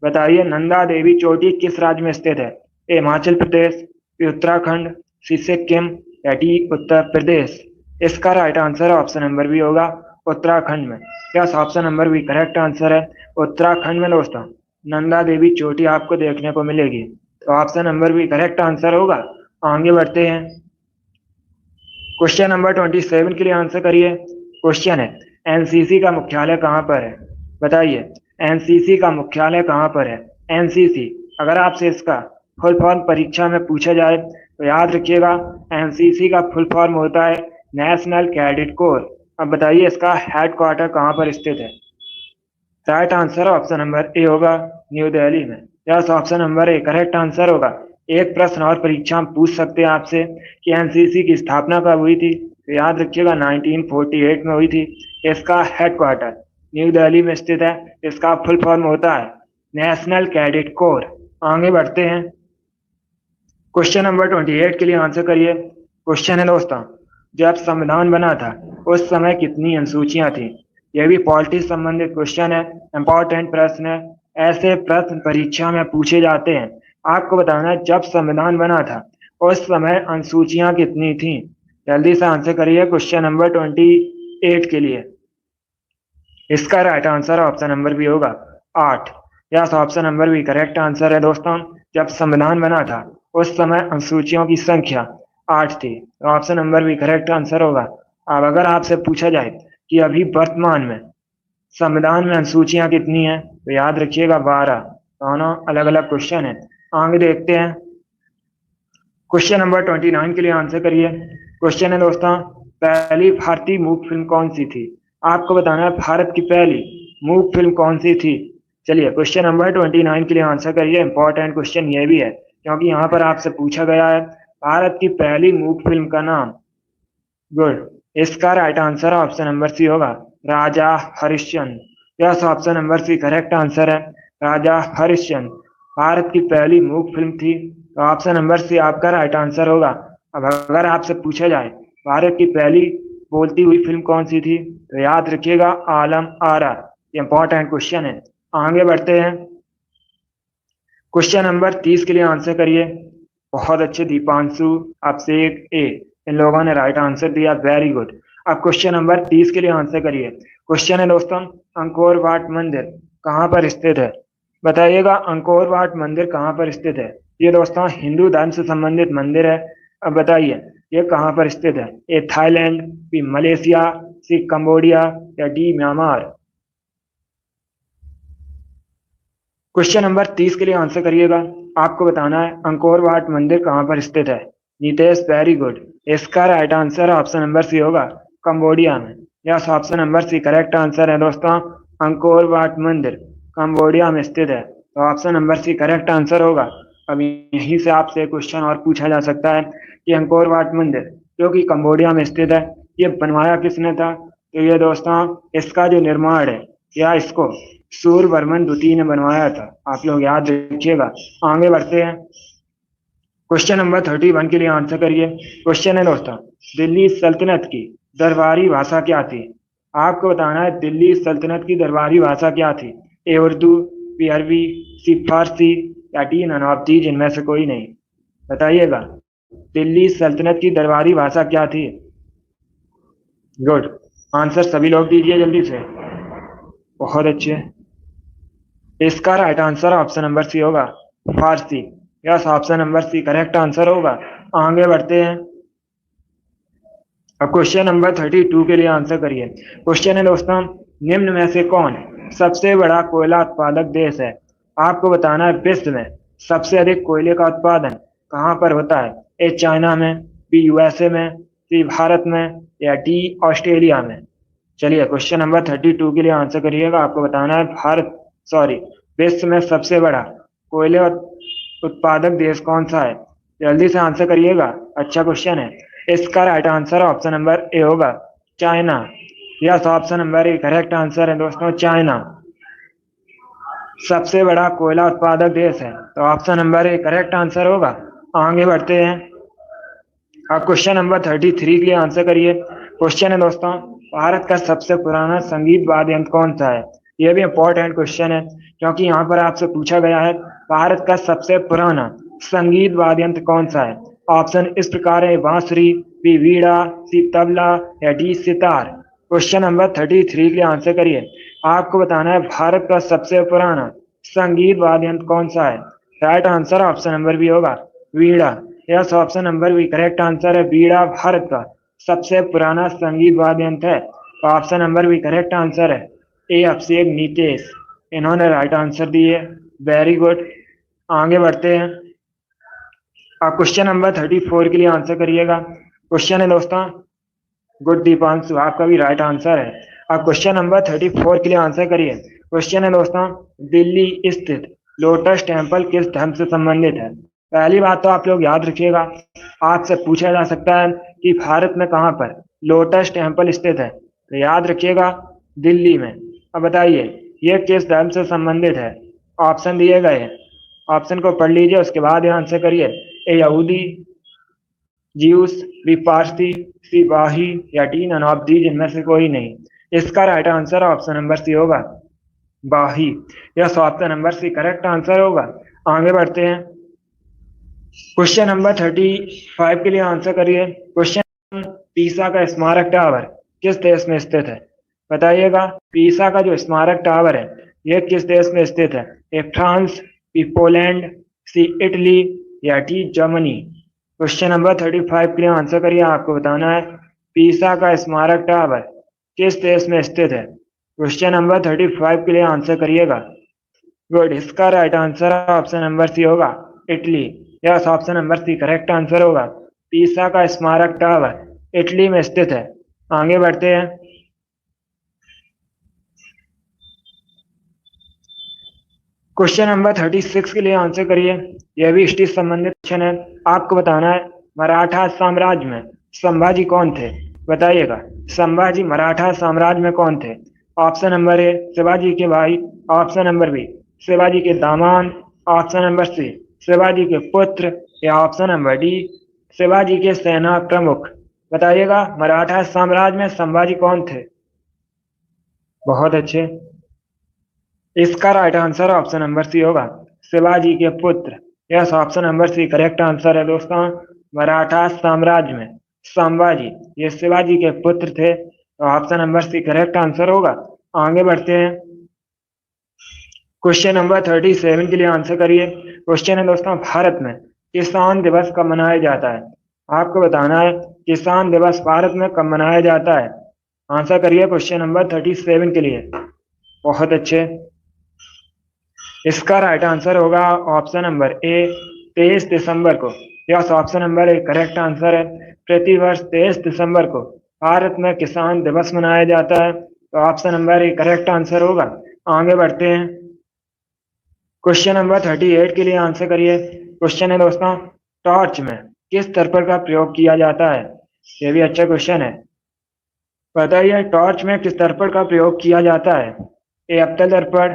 बताइए नंदा देवी चोटी किस राज्य में स्थित है? A Himachal Pradesh, B Uttarakhand, C Sikkim या डी उत्तर प्रदेश। इसका right answer option number B होगा, उत्तराखंड में। Yes, option number B correct answer है। उत्तराखंड में दोस्तों नंदा देवी चोटी आपको देखने को मिलेगी। तो option number B correct answer होगा। आगे बढ़ते हैं। क्वेश्चन नंबर 27 के लिए आंसर करिए। क्वेश्चन है, एनसीसी का मुख्यालय कहाँ पर है? बताइए एनसीसी का मुख्यालय कहाँ पर है? एनसीसी, अगर आपसे इसका फुल फॉर्म परीक्षा में पूछा जाए तो याद रखिएगा, एनसीसी का फुल फॉर्म होता है नेशनल कैडेट कोर। अब बताइए इसका हेडक्वार्टर कहाँ पर स्थित है? Right answer option number A होगा, न्यू दिल्ली में। Yes, option number A correct answer होगा। एक प्रश्न और परीक्षा में पूछ सकते हैं आपसे कि एनसीसी की स्थापना कब हुई थी, तो याद रखिएगा 1948 में हुई थी। इसका हेडक्वार्टर न्यू दिल्ली में स्थित है। इसका फुल फॉर्म होता है नेशनल कैडेट कोर। आगे बढ़ते हैं। क्वेश्चन नंबर 28 के लिए आंसर करिए। क्वेश्चन है दोस्तों, जब संविधान बना था उस समय कितनी अनुसूचियां थी? यह भी पॉलिटिक्स संबंधित क्वेश्चन है, इंपॉर्टेंट प्रश्न है। ऐसे प्रश्न परीक्षा में पूछे जाते हैं। आपको बताना है जब संविधान बना था उस समय अनुसूचियां कितनी थी। जल्दी से आंसर करिए क्वेश्चन नंबर 28 के लिए। इसका right answer option number B होगा, 8। Yes, option number B correct answer है दोस्तों। जब संविधान बना था उस समय अनुसूचियों की संख्या 8 थी। तो option number B correct answer होगा। अब अगर आपसे पूछा जाए कि अभी वर्तमान में संविधान में अनुसूचियां कितनी हैं, तो याद रखिएगा 12। दोनों अलग अलग क्वेश्चन है। आगे देखते हैं। क्वेश्चन नंबर 29 के लिए आंसर करिए। क्वेश्चन है दोस्तों, पहली भारतीय मूक फिल्म कौन सी थी? आपको बताना है भारत की पहली मूक फिल्म कौन सी थी। चलिए क्वेश्चन नंबर 29 के लिए आंसर करिए। इंपॉर्टेंट क्वेश्चन ये भी है क्योंकि यहाँ पर आपसे पूछा गया है भारत की पहली मूक फिल्म का नाम। गुड। इसका right answer option number C होगा, Raja Harishchandra. Yes, option number C correct answer है। राजा हरिश्चंद्र भारत की पहली मूक फिल्म थी। तो ऑप्शन नंबर सी आपका राइट आंसर होगा। अब अगर आपसे पूछा जाए भारत की पहली बोलती हुई फिल्म कौन सी थी, तो याद रखिएगा आलम आरा। इंपॉर्टेंट क्वेश्चन है। आगे बढ़ते हैं। क्वेश्चन नंबर 30 के लिए आंसर करिए। बहुत अच्छे, दीपांशु, अभिषेक, ए, इन लोगों ने राइट आंसर दिया, वेरी गुड। अब क्वेश्चन नंबर 30 के लिए आंसर करिए। क्वेश्चन है दोस्तों, अंकोर वाट मंदिर कहाँ पर स्थित है? बताइएगा अंकोर वाट मंदिर कहाँ पर स्थित है? ये दोस्तों हिंदू धर्म से संबंधित मंदिर है। अब बताइए ये कहाँ पर स्थित है? A Thailand, B Malaysia, C Cambodia या डी म्यांमार। क्वेश्चन नंबर 30 के लिए आंसर करिएगा। आपको बताना है अंकोर वाट मंदिर कहाँ पर स्थित है। Nitesh, very good. इसका right answer option number C होगा, कंबोडिया में। Yes, option number C correct answer है दोस्तों। अंकोर वाट मंदिर कंबोडिया में स्थित है, तो option number C correct answer होगा। अब यहीं से आपसे क्वेश्चन और पूछा जा सकता है कि अंकोर वाट मंदिर जो कि कंबोडिया में स्थित है, ये बनवाया किसने था? तो ये दोस्तों इसका जो निर्माण है या इसको सूर्यवर्मन द्वितीय ने बनवाया था। आप लोग याद रखिएगा। आगे बढ़ते हैं। क्वेश्चन नंबर 31 के लिए आंसर करिए। क्वेश्चन है दोस्तों, दिल्ली सल्तनत की दरबारी भाषा क्या थी? आपको बताना है दिल्ली सल्तनत की दरबारी भाषा क्या थी। ए उर्दू, बी अरबी, सी फारसी या डी नन ऑफ दीज इनमें से कोई नहीं। बताइएगा, दिल्ली सल्तनत की दरबारी भाषा क्या थी? गुड। आंसर सभी लोग दीजिए जल्दी से। बहुत अच्छे। इसका right answer option number C होगा, Farsi. Yes, option number C correct answer होगा। आगे बढ़ते हैं। अब क्वेश्चन नंबर 32 के लिए आंसर करिए। क्वेश्चन है दोस्तों, निम्न में से कौन सबसे बड़ा कोयला उत्पादक देश है? आपको बताना है विश्व में सबसे अधिक कोयले का उत्पादन कहाँ पर होता है। ए चाइना में, बी यूएसए में, सी भारत में या डी ऑस्ट्रेलिया में। चलिए क्वेश्चन नंबर 32 के लिए आंसर करिएगा। आपको बताना है भारत सॉरी विश्व में सबसे बड़ा कोयले उत्पादक देश कौन सा है। जल्दी से आंसर करिएगा, अच्छा क्वेश्चन है। इसका right answer option number A होगा, China. Yes, option number A correct answer है दोस्तों, चाइना सबसे बड़ा कोयला उत्पादक देश है, तो option number A correct answer होगा। आगे बढ़ते हैं। आप क्वेश्चन नंबर 33 के लिए आंसर करिए। क्वेश्चन है दोस्तों, भारत का सबसे पुराना संगीत वाद्य यंत्र कौन सा है? यह भी इंपॉर्टेंट क्वेश्चन है क्योंकि यहाँ पर आपसे पूछा गया है भारत का सबसे पुराना संगीत वाद्य यंत्र कौन सा है। ऑप्शन इस प्रकार है, बांसुरी, बी वीणा, सी तबला या डी सितार। क्वेश्चन नंबर 33 के लिए आंसर करिए। आपको बताना है भारत का सबसे पुराना संगीत वाद्य यंत्र कौन सा है। Right answer option number B होगा, veena. Yes, option number B correct answer है, वीणा भारत का सबसे पुराना संगीत वाद्य यंत्र है, तो option number B correct answer है। ए अभिषेक नीतेश इन्होंने राइट आंसर दिए, वेरी गुड। आगे बढ़ते हैं। आप क्वेश्चन नंबर 34 के लिए आंसर करिएगा। क्वेश्चन है दोस्तों, गुड दीपांशु, आपका भी राइट आंसर है। आप क्वेश्चन नंबर 34 के लिए आंसर करिए। क्वेश्चन है दोस्तों, दिल्ली स्थित लोटस टेम्पल किस धर्म से संबंधित है? पहली बात तो आप लोग याद रखिएगा, आपसे पूछा जा सकता है कि भारत में कहाँ पर लोटस टेम्पल स्थित है, तो याद रखिएगा दिल्ली में। अब बताइए ये किस धर्म से संबंधित है। ऑप्शन दिए गए हैं, ऑप्शन को पढ़ लीजिए, उसके बाद आंसर करिए। ए यहूदी, ज्यूस, बी पारसी, सी बाही या डी नन ऑफ दीज इनमें से कोई नहीं। इसका right answer option number C होगा, बाही। Yes, option number C correct answer होगा। आगे बढ़ते हैं। क्वेश्चन नंबर 35 के लिए आंसर करिए। क्वेश्चन, पीसा का स्मारक टावर किस देश में स्थित है? बताइएगा, पीसा का जो स्मारक टावर है यह किस देश में स्थित है। A France, B Poland, C Italy या डी जर्मनी। क्वेश्चन नंबर 35 के लिए आंसर करिए। आपको बताना है पीसा का स्मारक टावर किस देश में स्थित है। क्वेश्चन नंबर 35 के लिए आंसर करिएगा। गुड, इसका right answer option number C होगा, Italy. Yes, option number C correct answer होगा, पीसा का स्मारक टावर इटली में स्थित है। आगे बढ़ते हैं। क्वेश्चन नंबर 36 के लिए आंसर करिए। यह भी हिस्ट्री संबंधित क्वेश्चन है। आपको बताना है मराठा साम्राज्य में संभाजी कौन थे। बताइएगा, संभाजी मराठा साम्राज्य में कौन थे। ऑप्शन नंबर ए शिवाजी के भाई, ऑप्शन नंबर बी शिवाजी के दामाद, ऑप्शन नंबर सी शिवाजी के पुत्र या ऑप्शन नंबर डी शिवाजी के सेना प्रमुख। बताइएगा, मराठा साम्राज्य में संभाजी कौन थे। बहुत अच्छे। इसका right answer option number C होगा, शिवाजी के पुत्र। Yes, option number C correct answer है दोस्तों। मराठा साम्राज्य में संभाजी ये शिवाजी के पुत्र थे, तो option number C correct answer होगा। आगे बढ़ते हैं। क्वेश्चन नंबर 37 के लिए आंसर करिए। क्वेश्चन है दोस्तों, भारत में किसान दिवस कब मनाया जाता है। आपको बताना है किसान दिवस भारत में कब मनाया जाता है। आंसर करिए क्वेश्चन नंबर 37 के लिए। बहुत अच्छे। इसका राइट आंसर होगा ऑप्शन नंबर ए 23 दिसंबर को। Yes, option number A correct answer है। प्रतिवर्ष 23 दिसंबर को भारत में किसान दिवस मनाया जाता है? तो option number A correct answer होगा। आगे बढ़ते हैं। क्वेश्चन नंबर 38 के लिए आंसर करिए। क्वेश्चन है दोस्तों, टॉर्च में किस दर्पण का प्रयोग किया जाता है? ये भी अच्छा क्वेश्चन है। बताइए, टॉर्च में किस दर्पण का प्रयोग किया जाता है? ए अवतल दर्पण,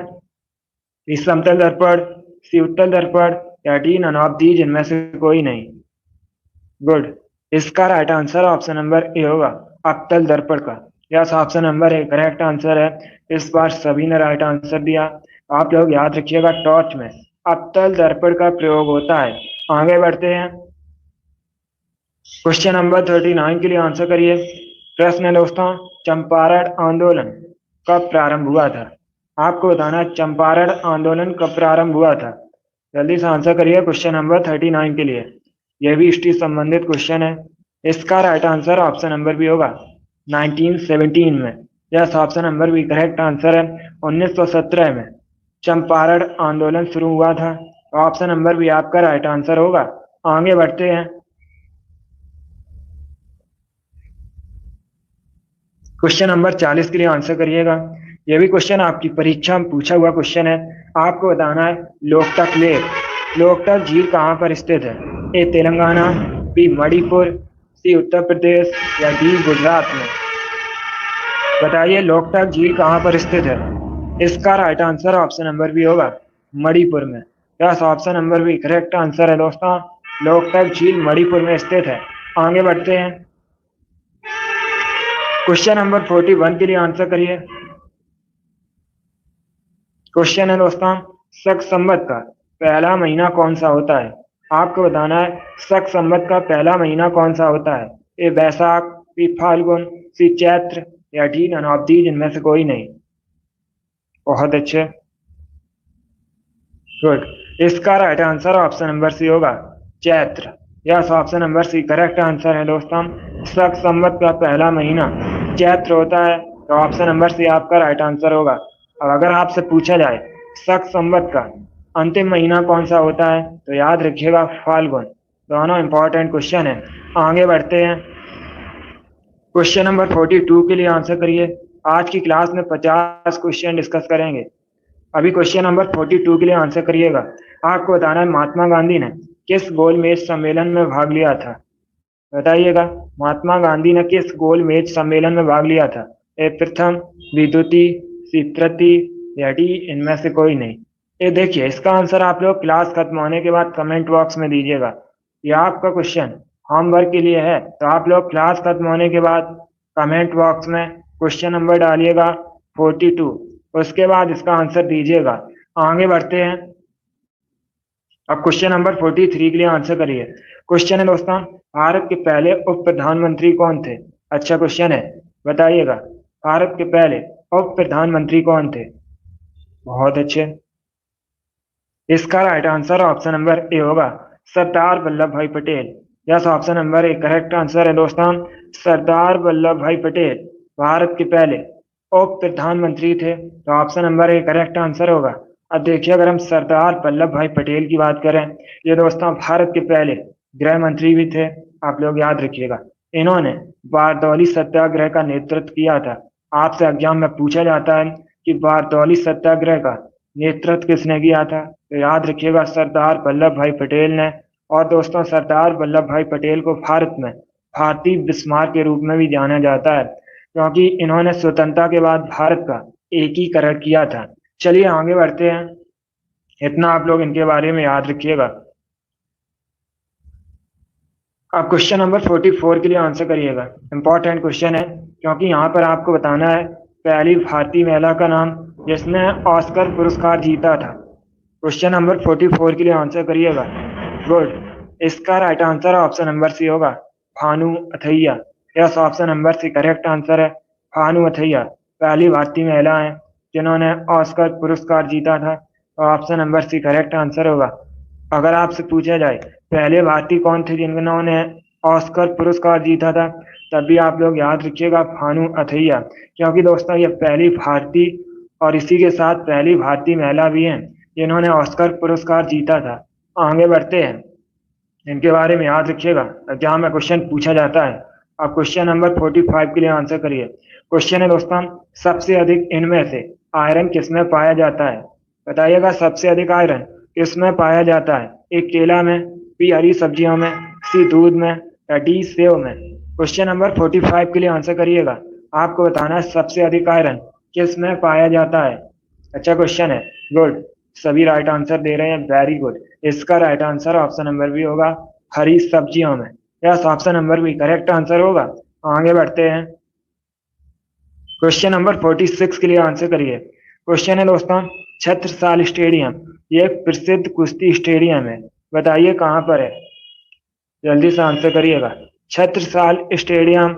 बी समतल दर्पण, सी उत्तल दर्पण, या डी नन ऑफ दीज इनमें से कोई नहीं। गुड। इसका right answer option number A होगा, अवतल दर्पण का। Yes, option number A correct answer है। इस बार सभी ने राइट आंसर दिया। आप लोग याद रखिएगा, टॉर्च में अवतल दर्पण का प्रयोग होता है। आगे बढ़ते हैं। क्वेश्चन नंबर 39 के लिए आंसर करिए। प्रश्न है दोस्तों, चंपारण आंदोलन कब प्रारंभ हुआ था? आपको बताना है चंपारण आंदोलन कब प्रारंभ हुआ था। जल्दी से आंसर करिए क्वेश्चन नंबर 39 के लिए। यह भी हिस्ट्री संबंधित क्वेश्चन है। इसका राइट आंसर ऑप्शन नंबर भी होगा 1917 में। यस, ऑप्शन नंबर भी करेक्ट आंसर है। 1917 में चंपारण आंदोलन शुरू हुआ था। ऑप्शन नंबर भी आपका राइट आंसर होगा। आगे बढ़ते हैं। क्वेश्चन नंबर 40 के लिए आंसर करिएगा। यह भी क्वेश्चन आपकी परीक्षा में पूछा हुआ क्वेश्चन है। आपको बताना है लोकटक लेक, लोकटक झील कहाँ पर स्थित है? ए तेलंगाना, बी मणिपुर, सी उत्तर प्रदेश, या डी गुजरात में। बताइए, लोकटक झील कहाँ पर स्थित है? इसका राइट आंसर ऑप्शन नंबर भी होगा मणिपुर में। यस, ऑप्शन नंबर भी करेक्ट आंसर है दोस्तों। लोकटक झील मणिपुर में स्थित है। आगे बढ़ते हैं। क्वेश्चन नंबर 41 के लिए आंसर करिए। क्वेश्चन है दोस्तों, शक संवत का पहला महीना कौन सा होता है? आपको बताना है शक संवत का पहला महीना कौन सा होता है? ए वैशाख, बी फाल्गुन, सी चैत्र, या डी नन ऑफ दीज इनमें से कोई नहीं। बहुत अच्छे, गुड। इसका right answer option number C होगा Chaitra. Yes, option number C correct answer है दोस्तों। शक संवत का पहला महीना चैत्र होता है। तो ऑप्शन नंबर सी आपका राइट आंसर होगा। अब अगर आपसे पूछा जाए शक संवत का अंतिम महीना कौन सा होता है, तो याद रखिएगा फाल्गुन। दोनों इंपॉर्टेंट क्वेश्चन है। आगे बढ़ते हैं। क्वेश्चन नंबर 42 के लिए आंसर करिए। आज की क्लास में 50 क्वेश्चन डिस्कस करेंगे। अभी क्वेश्चन नंबर 42 के लिए आंसर करिएगा। आपको बताना है महात्मा गांधी ने किस गोलमेज सम्मेलन में भाग लिया था? बताइएगा, महात्मा गांधी ने किस गोलमेज सम्मेलन में भाग लिया था? ए प्रथम, बी द्वितीय, सी तृतीय, या डी इनमें से कोई नहीं। ये देखिए, इसका आंसर आप लोग क्लास खत्म होने के बाद कमेंट बॉक्स में दीजिएगा। ये आपका क्वेश्चन होमवर्क के लिए है, तो आप लोग क्लास खत्म होने के बाद कमेंट बॉक्स में क्वेश्चन नंबर डालिएगा 42, उसके बाद इसका आंसर दीजिएगा। आगे बढ़ते हैं। अब क्वेश्चन नंबर 43 के लिए आंसर करिए। क्वेश्चन है दोस्तों, भारत के पहले उप प्रधानमंत्री कौन थे? अच्छा क्वेश्चन है, बताइएगा भारत के पहले उप प्रधानमंत्री कौन थे? बहुत अच्छे। इसका right answer option number A होगा सरदार वल्लभ भाई Patel. Yes, option number A correct answer है दोस्तों। सरदार वल्लभ भाई पटेल भारत के पहले उप प्रधानमंत्री थे। तो option number A correct answer होगा। अब देखिए, अगर हम सरदार वल्लभ भाई पटेल की बात करें, ये दोस्तों भारत के पहले गृह मंत्री भी थे। आप लोग याद रखिएगा, इन्होंने बारदौली सत्याग्रह का नेतृत्व किया था। आपसे एग्जाम में पूछा जाता है कि बारदौली सत्याग्रह का नेतृत्व किसने किया था? तो याद रखिएगा सरदार वल्लभ भाई पटेल ने। और दोस्तों, सरदार वल्लभ भाई पटेल को भारत में भारतीय बिस्मार्क के रूप में भी जाना जाता है, क्योंकि इन्होंने स्वतंत्रता के बाद भारत का एकीकरण किया था। चलिए आगे बढ़ते हैं। इतना आप लोग इनके बारे में याद रखिएगा। अब क्वेश्चन नंबर 44 के लिए आंसर करिएगा। इंपॉर्टेंट क्वेश्चन है, क्योंकि यहाँ पर आपको बताना है पहली भारतीय महिला का नाम जिसने ऑस्कर पुरस्कार जीता था। क्वेश्चन नंबर 44 के लिए आंसर करिएगा। गुड। इसका right answer option number C होगा Bhanu Athaiya. Yes, option number C correct answer है। भानु अथैया पहली भारतीय महिला है जिन्होंने ऑस्कर पुरस्कार जीता था। तो option number C correct answer होगा। अगर आपसे पूछा जाए पहले भारतीय कौन थे जिन्होंने ऑस्कर पुरस्कार जीता था, तब भी आप लोग याद रखिएगा भानु अथैया, क्योंकि दोस्तों ये पहली भारतीय और इसी के साथ पहली भारतीय महिला भी हैं जिन्होंने ऑस्कर पुरस्कार जीता था। आगे बढ़ते हैं, इनके बारे में याद रखिएगा, एग्जाम में क्वेश्चन पूछा जाता है। अब क्वेश्चन नंबर 45 के लिए आंसर करिए। क्वेश्चन है दोस्तों, सबसे अधिक इनमें से आयरन किसमें पाया जाता है? बताइएगा, सबसे अधिक आयरन किसमें पाया जाता है? ए केला में, बी हरी सब्जियों में, सी दूध में, या डी सेव में? क्वेश्चन नंबर 45 के लिए आंसर करिएगा। आपको बताना है सबसे अधिक आयरन किस में पाया जाता है। अच्छा क्वेश्चन है, गुड, सभी राइट आंसर दे रहे हैं, वेरी गुड। इसका right answer option number B होगा, हरी सब्जियों में। Yes, option number B correct answer होगा। आगे बढ़ते हैं, क्वेश्चन नंबर 46 के लिए आंसर करिए। क्वेश्चन है दोस्तों, छत्रसाल स्टेडियम ये एक प्रसिद्ध कुश्ती स्टेडियम है, बताइए कहाँ पर है? जल्दी से आंसर करिएगा। छत्रसाल स्टेडियम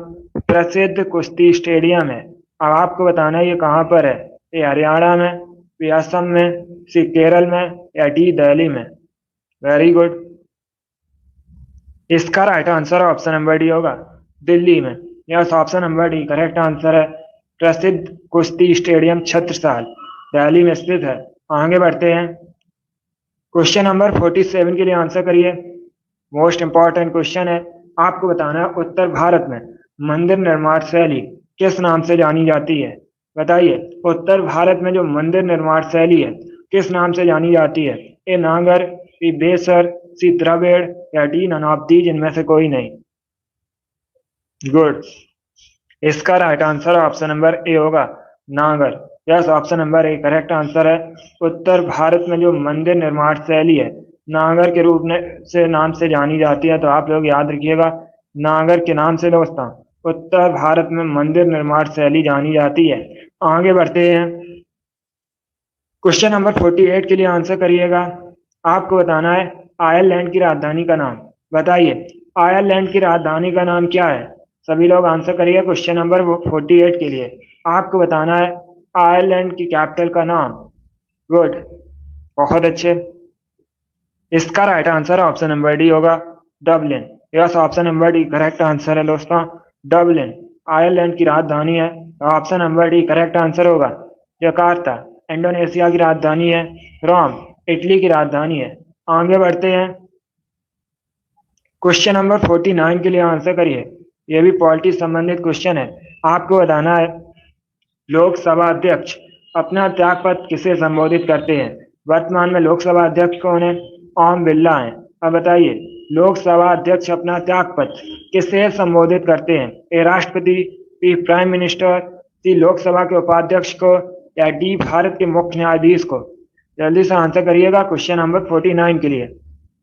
प्रसिद्ध कुश्ती स्टेडियम है। अब आपको बताना है ये कहाँ पर है। ए हरियाणा में, बी असम में, सी केरल में, या डी दिल्ली में? Very good. इसका right answer option number D होगा, दिल्ली में। Yes, option number D correct answer है। प्रसिद्ध कुश्ती स्टेडियम छत्रसाल दिल्ली में स्थित है। आगे बढ़ते हैं, क्वेश्चन नंबर 47 के लिए आंसर करिए। मोस्ट इंपॉर्टेंट क्वेश्चन है। आपको बताना है उत्तर भारत में मंदिर निर्माण शैली किस नाम से जानी जाती है? बताइए, उत्तर भारत में जो मंदिर निर्माण शैली है किस नाम से जानी जाती है? ए नागर, बी बेसर, सी द्रविड़, या डी नन ऑफ दीज इनमें से कोई नहीं? गुड। इसका right answer option number A होगा, नागर। Yes, option number A correct answer है। उत्तर भारत में जो मंदिर निर्माण शैली है नागर के रूप में से नाम से जानी जाती है। तो आप लोग याद रखिएगा, नागर के नाम से दोस्तों उत्तर भारत में मंदिर निर्माण शैली जानी जाती है। आगे बढ़ते हैं, क्वेश्चन नंबर 48 के लिए आंसर करिएगा। आपको बताना है आयरलैंड की राजधानी का नाम। बताइए, आयरलैंड की राजधानी का नाम क्या है? सभी लोग आंसर करिए क्वेश्चन नंबर 48 के लिए। आपको बताना है आयरलैंड की कैपिटल का नाम। गुड, बहुत अच्छे। इसका right answer option number D होगा, Dublin. Yes, option number D correct answer है दोस्तों, डबलिन आयरलैंड की राजधानी है। Option number D correct answer होगा। जकार्ता इंडोनेशिया की राजधानी है। रोम इटली की राजधानी है। आगे बढ़ते हैं, क्वेश्चन नंबर 49 के लिए आंसर करिए। यह भी पॉलिटिक्स संबंधित क्वेश्चन है। आपको बताना है लोकसभा अध्यक्ष अपना त्यागपत्र किसे संबोधित करते हैं? वर्तमान में लोकसभा अध्यक्ष कौन है? ओम बिरला है। अब बताइए, लोकसभा अध्यक्ष अपना त्यागपत्र किसे संबोधित करते हैं? ए राष्ट्रपति, बी प्राइम मिनिस्टर, सी लोकसभा के उपाध्यक्ष को, या डी भारत के मुख्य न्यायाधीश को? जल्दी से आंसर करिएगा क्वेश्चन नंबर 49 के लिए।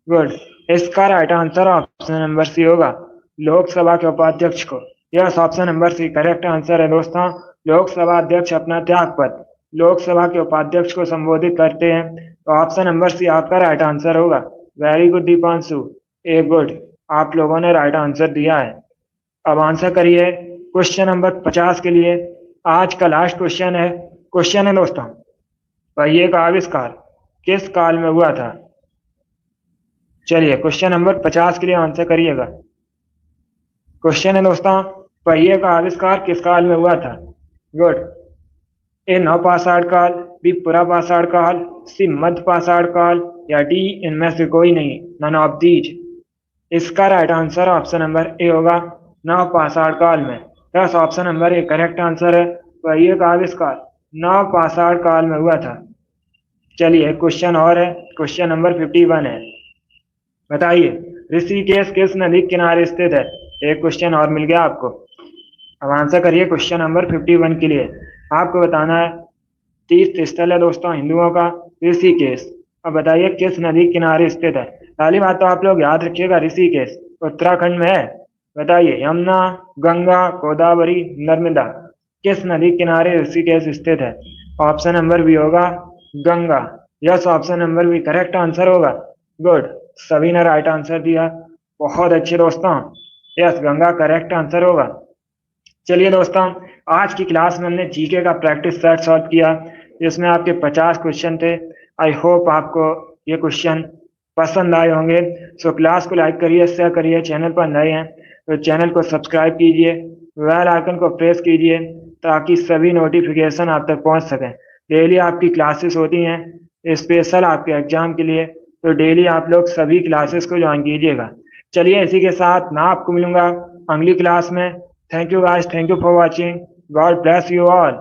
गुड। इसका right answer option number C होगा, लोकसभा के उपाध्यक्ष को। Yes, option number C correct answer है दोस्तों। लोकसभा अध्यक्ष अपना त्यागपत्र लोकसभा के उपाध्यक्ष को संबोधित करते हैं। तो ऑप्शन नंबर सी आपका राइट आंसर होगा। Very good Deepanshu, a good, आप लोगों ने राइट आंसर दिया है। अब आंसर करिए क्वेश्चन नंबर 50 के लिए। आज का लास्ट क्वेश्चन है। क्वेश्चन है दोस्तों, पहिए का आविष्कार किस काल में हुआ था? चलिए क्वेश्चन नंबर 50 के लिए आंसर करिएगा। क्वेश्चन है दोस्तों, पहिए का आविष्कार किस काल में हुआ था? गुड। ए नवपाषाण काल, बी पुरापाषाण काल, सी मध्य पाषाण काल, या डी इनमें से कोई नहीं, नन ऑफ दीज? इसका right answer option number A होगा, नवपाषाण काल में। Yes, option number A correct answer है। पहिए का आविष्कार नवपाषाण काल में हुआ था। चलिए क्वेश्चन और है, क्वेश्चन नंबर 51 है। बताइए, ऋषिकेश किस नदी के किनारे स्थित है? एक क्वेश्चन और मिल गया आपको। अब आंसर करिए क्वेश्चन नंबर 51 के लिए। आपको बताना है तीर्थ स्थल है दोस्तों हिंदुओं का ऋषिकेश। अब बताइए किस नदी किनारे स्थित है? पहली बात तो आप लोग याद रखिएगा, ऋषिकेश उत्तराखंड में है। बताइए, यमुना, गंगा, गोदावरी, नर्मदा, किस नदी किनारे ऋषिकेश स्थित है? ऑप्शन नंबर बी होगा, Ganga. Yes, option number B correct answer होगा। गुड, सभी ने राइट आंसर दिया, बहुत अच्छे दोस्तों। यस, गंगा करेक्ट आंसर होगा। चलिए दोस्तों, आज की क्लास में हमने जीके का प्रैक्टिस सेट सॉल्व किया, जिसमें आपके 50 क्वेश्चन थे। आई होप आपको ये क्वेश्चन पसंद आए होंगे। सो क्लास को लाइक करिए, शेयर करिए। चैनल पर नए हैं तो चैनल को सब्सक्राइब कीजिए, बेल आइकन को प्रेस कीजिए, ताकि सभी नोटिफिकेशन आप तक पहुंच सकें। डेली आपकी क्लासेस होती हैं स्पेशल आपके एग्जाम के लिए, तो डेली आप लोग सभी क्लासेस को ज्वाइन कीजिएगा। चलिए, इसी के साथ मैं आपको मिलूंगा अगली क्लास में। Thank you guys, thank you for watching. God bless you all.